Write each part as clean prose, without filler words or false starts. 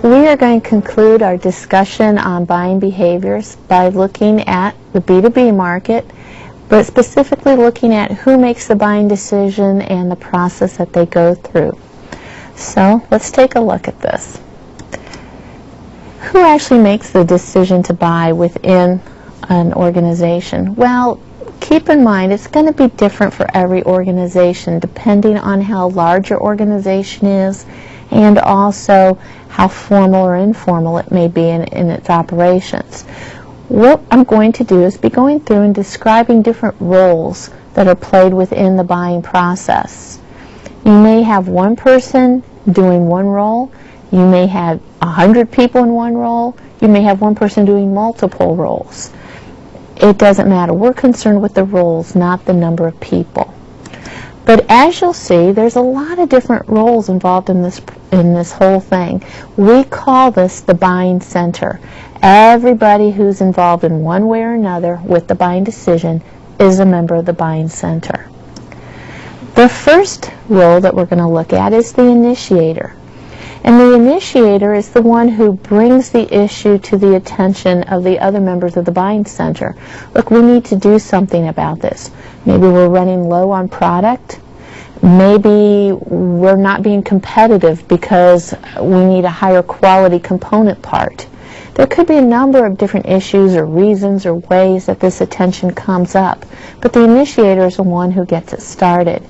we are going to conclude our discussion on buying behaviors by looking at the B2B market, but specifically looking at who makes the buying decision and the process that they go through. So let's take a look at this. Who actually makes the decision to buy within an organization? Well, keep in mind it's going to be different for every organization depending on how large your organization is and also how formal or informal it may be in its operations. What I'm going to do is be going through and describing different roles that are played within the buying process. You may have one person doing one role. You may have 100 people in one role. You may have one person doing multiple roles. It doesn't matter. We're concerned with the roles, not the number of people. But as you'll see, there's a lot of different roles involved in this whole thing. We call this the buying center. Everybody who's involved in one way or another with the buying decision is a member of the buying center. The first role that we're going to look at is the initiator. And the initiator is the one who brings the issue to the attention of the other members of the buying center. Look, we need to do something about this. Maybe we're running low on product. Maybe we're not being competitive because we need a higher quality component part. There could be a number of different issues or reasons or ways that this attention comes up, but the initiator is the one who gets it started.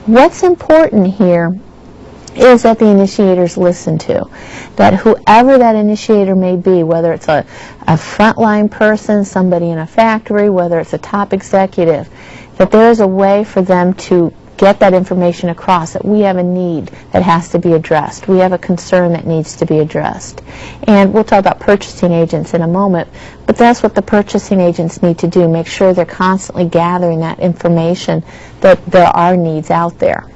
What's important here is that the initiators listen to, that whoever that initiator may be, whether it's a frontline person, somebody in a factory, whether it's a top executive, that there is a way for them to get that information across, that we have a need that has to be addressed. We have a concern that needs to be addressed. And we'll talk about purchasing agents in a moment, but that's what the purchasing agents need to do, make sure they're constantly gathering that information that there are needs out there.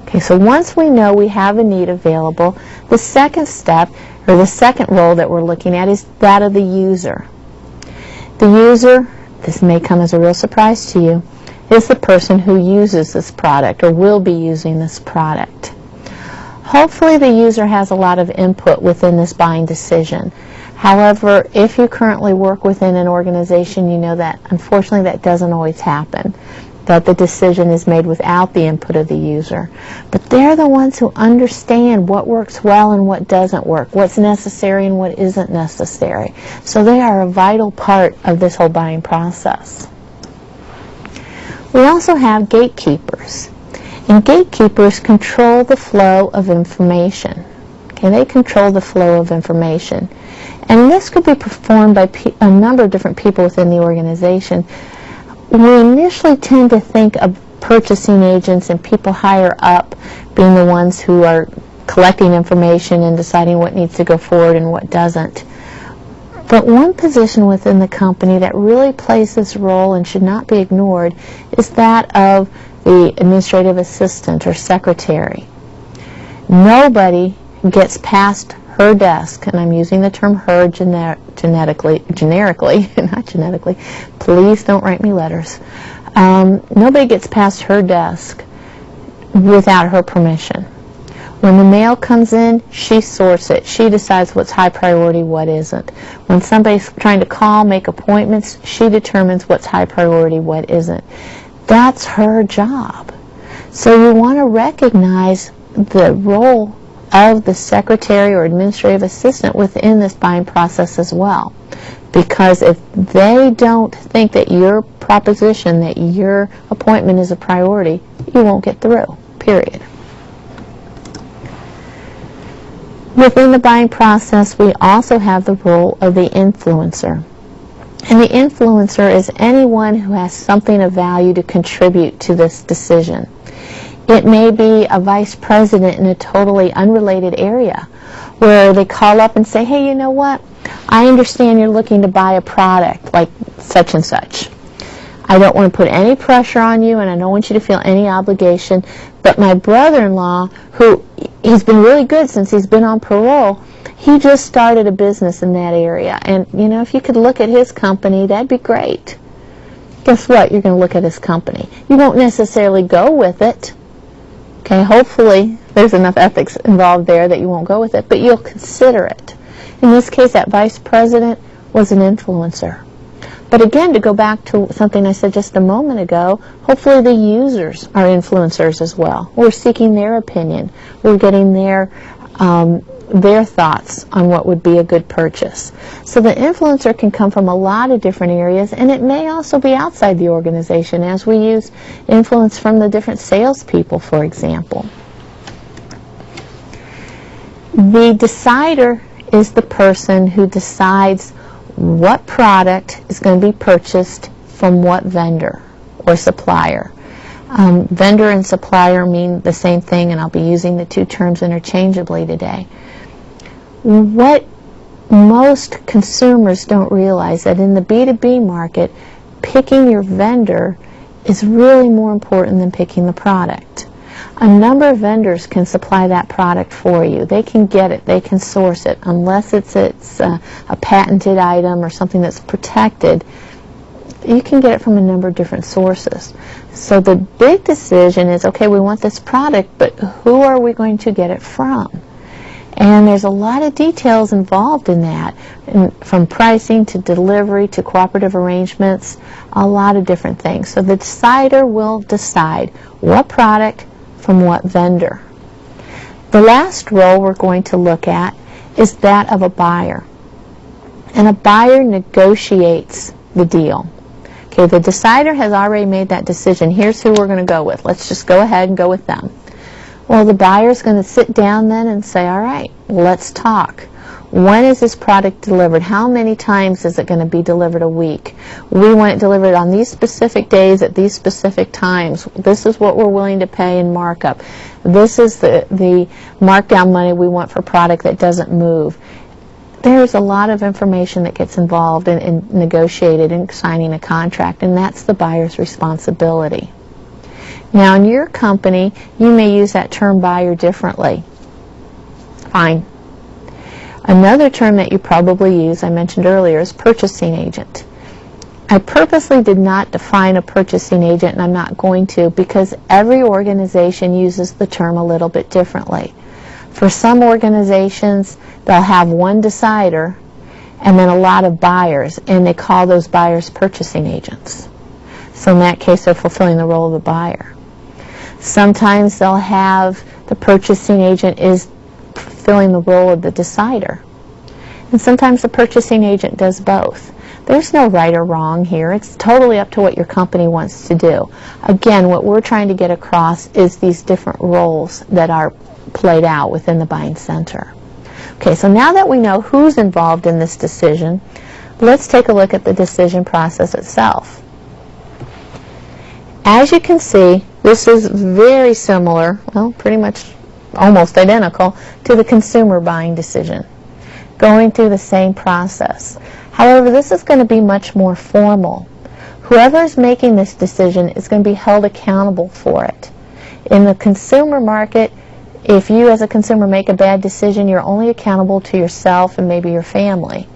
Okay, so once we know we have a need available, the second step, or the second role that we're looking at, is that of the user. The user, this may come as a real surprise to you, is the person who uses this product or will be using this product. Hopefully the user has a lot of input within this buying decision. However, if you currently work within an organization, you know that unfortunately that doesn't always happen, that the decision is made without the input of the user. But they're the ones who understand what works well and what doesn't work, what's necessary and what isn't necessary. So they are a vital part of this whole buying process. We also have gatekeepers. And gatekeepers control the flow of information. Okay, they control the flow of information. And this could be performed by a number of different people within the organization. We initially tend to think of purchasing agents and people higher up being the ones who are collecting information and deciding what needs to go forward and what doesn't. But one position within the company that really plays this role and should not be ignored is that of the administrative assistant or secretary. Nobody gets past her desk, and I'm using the term her generically, not genetically. Please don't write me letters. Nobody gets past her desk without her permission. When the mail comes in, she sorts it. She decides what's high priority, what isn't. When somebody's trying to call, make appointments, she determines what's high priority, what isn't. That's her job. So you want to recognize the role of the secretary or administrative assistant within this buying process as well. Because if they don't think that your proposition, that your appointment is a priority, you won't get through, period. Within the buying process, we also have the role of the influencer. And the influencer is anyone who has something of value to contribute to this decision. It may be a vice president in a totally unrelated area where they call up and say, hey, you know what? I understand you're looking to buy a product like such and such. I don't want to put any pressure on you and I don't want you to feel any obligation, but my brother-in-law, who he's been really good since he's been on parole, he just started a business in that area. And, you know, if you could look at his company, that'd be great. Guess what? You're going to look at his company. You won't necessarily go with it. Okay, hopefully there's enough ethics involved there that you won't go with it, but you'll consider it. In this case, that vice president was an influencer. But again, to go back to something I said just a moment ago, hopefully the users are influencers as well. We're seeking their opinion. We're getting their thoughts on what would be a good purchase. So the influencer can come from a lot of different areas, and it may also be outside the organization, as we use influence from the different salespeople, for example. The decider is the person who decides what product is going to be purchased from what vendor or supplier. Vendor and supplier mean the same thing, and I'll be using the two terms interchangeably today. What most consumers don't realize that in the B2B market, picking your vendor is really more important than picking the product. A number of vendors can supply that product for you. They can get it, they can source it, unless it's a patented item or something that's protected. You can get it from a number of different sources. So the big decision is, okay, we want this product, but who are we going to get it from? And there's a lot of details involved in that, from pricing to delivery to cooperative arrangements, a lot of different things. So the decider will decide what product from what vendor. The last role we're going to look at is that of a buyer. And a buyer negotiates the deal. Okay, the decider has already made that decision. Here's who we're going to go with. Let's just go ahead and go with them. Well, the buyer's going to sit down then and say, all right, let's talk. When is this product delivered? How many times is it going to be delivered a week? We want it delivered on these specific days at these specific times. This is what we're willing to pay in markup. This is the markdown money we want for product that doesn't move. There's a lot of information that gets involved in negotiated and signing a contract, and that's the buyer's responsibility. Now, in your company, you may use that term buyer differently. Fine. Another term that you probably use, I mentioned earlier, is purchasing agent. I purposely did not define a purchasing agent, and I'm not going to, because every organization uses the term a little bit differently. For some organizations, they'll have one decider and then a lot of buyers, and they call those buyers purchasing agents. So in that case, they're fulfilling the role of the buyer. Sometimes they'll have the purchasing agent is fulfilling the role of the decider. And sometimes the purchasing agent does both. There's no right or wrong here. It's totally up to what your company wants to do. Again, what we're trying to get across is these different roles that are played out within the buying center. Okay, so now that we know who's involved in this decision, let's take a look at the decision process itself. As you can see, this is very similar, well, pretty much almost identical to the consumer buying decision, going through the same process. However, this is going to be much more formal. Whoever is making this decision is going to be held accountable for it. In the consumer market, if you as a consumer make a bad decision, you're only accountable to yourself and maybe your family.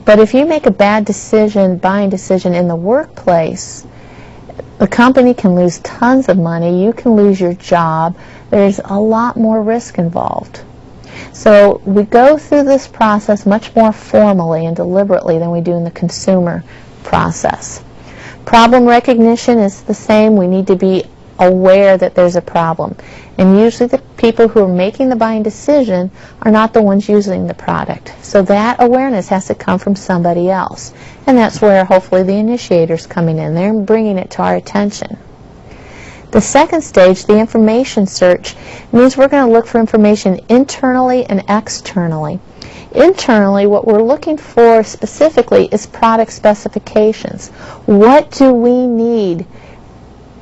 But if you make a bad decision, buying decision in the workplace, the company can lose tons of money, you can lose your job, there's a lot more risk involved. So we go through this process much more formally and deliberately than we do in the consumer process. Problem recognition is the same. We need to be aware that there's a problem. And usually the people who are making the buying decision are not the ones using the product. So that awareness has to come from somebody else. And that's where hopefully the initiator's coming in there and bringing it to our attention. The second stage, the information search, means we're going to look for information internally and externally. Internally, what we're looking for specifically is product specifications. What do we need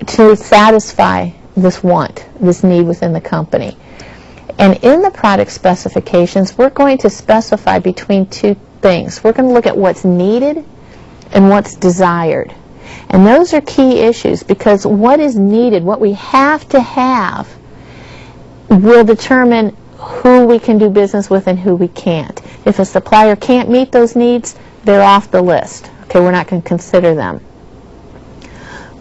to satisfy this want, this need within the company? And in the product specifications, we're going to specify between two things. We're going to look at what's needed and what's desired. And those are key issues, because what is needed, what we have to have, will determine who we can do business with and who we can't. If a supplier can't meet those needs, they're off the list. Okay, we're not going to consider them.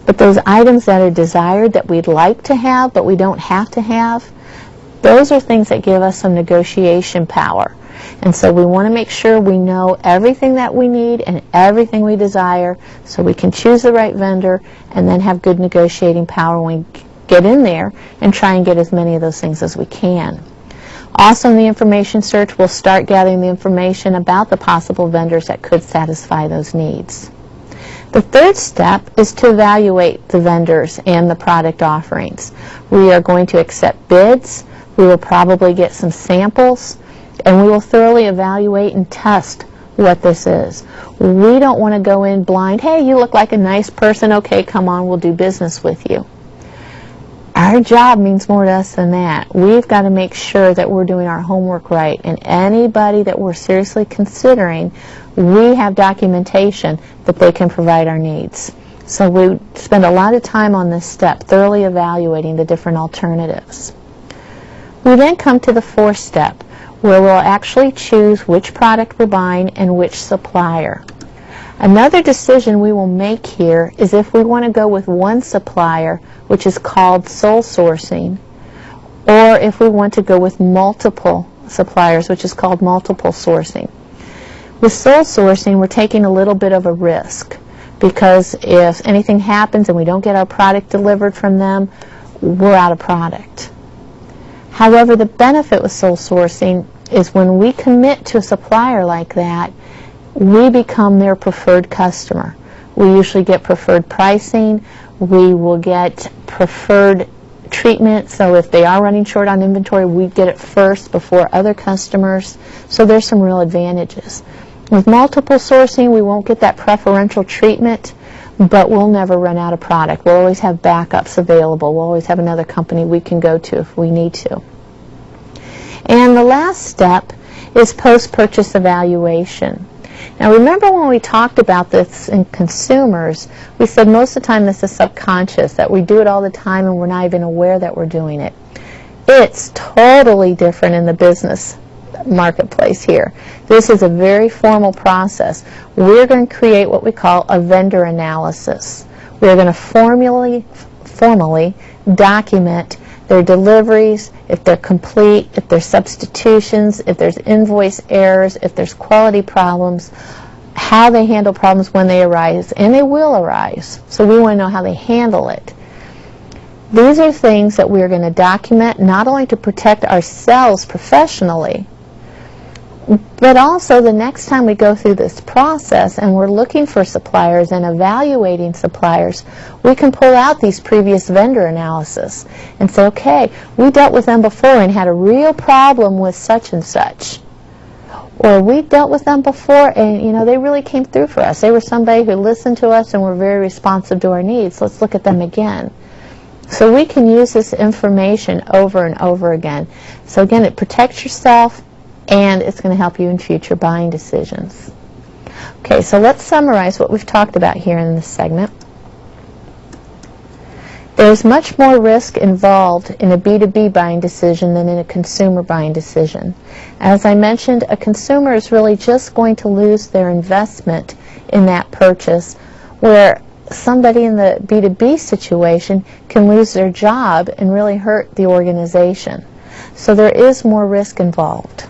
But those items that are desired, that we'd like to have but we don't have to have, Those are things that give us some negotiation power. And so we want to make sure we know everything that we need and everything we desire so we can choose the right vendor and then have good negotiating power when we get in there and try and get as many of those things as we can. Also in the information search, we'll start gathering the information about the possible vendors that could satisfy those needs. The third step is to evaluate the vendors and the product offerings. We are going to accept bids, we will probably get some samples, and we will thoroughly evaluate and test what this is. We don't want to go in blind, hey, you look like a nice person, okay, come on, we'll do business with you. Our job means more to us than that. We've got to make sure that we're doing our homework right, and anybody that we're seriously considering, we have documentation that they can provide our needs. So we spend a lot of time on this step, thoroughly evaluating the different alternatives. We then come to the fourth step, where we'll actually choose which product we're buying and which supplier. Another decision we will make here is if we want to go with one supplier, which is called sole sourcing, or if we want to go with multiple suppliers, which is called multiple sourcing. With sole sourcing, we're taking a little bit of a risk, because if anything happens and we don't get our product delivered from them, we're out of product. However, the benefit with sole sourcing is when we commit to a supplier like that, we become their preferred customer. We usually get preferred pricing, we will get preferred treatment, so if they are running short on inventory, we get it first before other customers, so there's some real advantages. With multiple sourcing, we won't get that preferential treatment, but we'll never run out of product. We'll always have backups available. We'll always have another company we can go to if we need to. And the last step is post-purchase evaluation. Now remember when we talked about this in consumers, we said most of the time this is subconscious, that we do it all the time and we're not even aware that we're doing it. It's totally different in the business marketplace here. This is a very formal process. We're going to create what we call a vendor analysis. We're going to formally document their deliveries, if they're complete, if there's substitutions, if there's invoice errors, if there's quality problems, how they handle problems when they arise, and they will arise. So we want to know how they handle it. These are things that we're going to document not only to protect ourselves professionally, but also the next time we go through this process and we're looking for suppliers and evaluating suppliers, we can pull out these previous vendor analysis and say, okay, we dealt with them before and had a real problem with such and such. Or we dealt with them before and, you know, they really came through for us. They were somebody who listened to us and were very responsive to our needs. Let's look at them again. So we can use this information over and over again. So again, it protects yourself, and it's going to help you in future buying decisions. Okay, so let's summarize what we've talked about here in this segment. There's much more risk involved in a B2B buying decision than in a consumer buying decision. As I mentioned, a consumer is really just going to lose their investment in that purchase, where somebody in the B2B situation can lose their job and really hurt the organization. So there is more risk involved.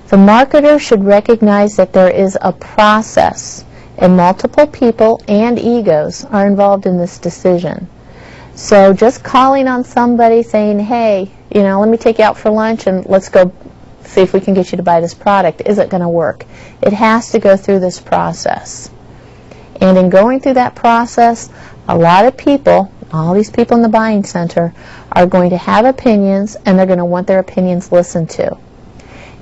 The marketer should recognize that there is a process, and multiple people and egos are involved in this decision. So just calling on somebody saying, hey, you know, let me take you out for lunch and let's go see if we can get you to buy this product, isn't going to work. It has to go through this process. And in going through that process, a lot of people, all these people in the buying center, are going to have opinions, and they're going to want their opinions listened to.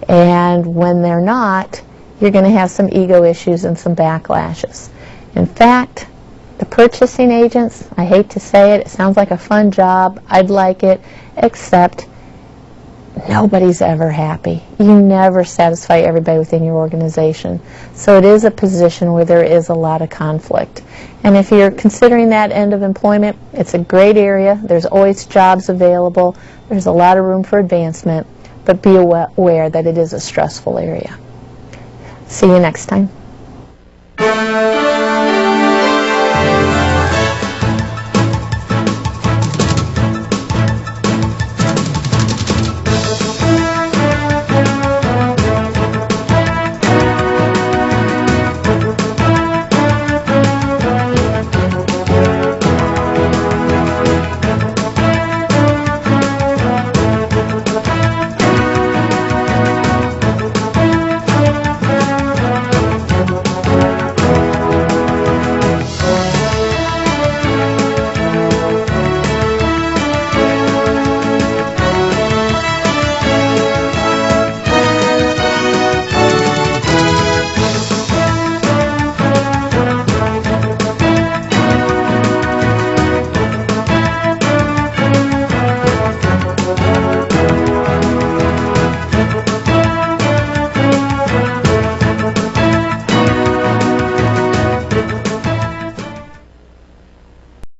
And when they're not, you're going to have some ego issues and some backlashes. In fact, the purchasing agents, I hate to say it, it sounds like a fun job, I'd like it, except nobody's ever happy. You never satisfy everybody within your organization. So it is a position where there is a lot of conflict. And if you're considering that end of employment, it's a great area. There's always jobs available. There's a lot of room for advancement. But be aware that it is a stressful area. See you next time.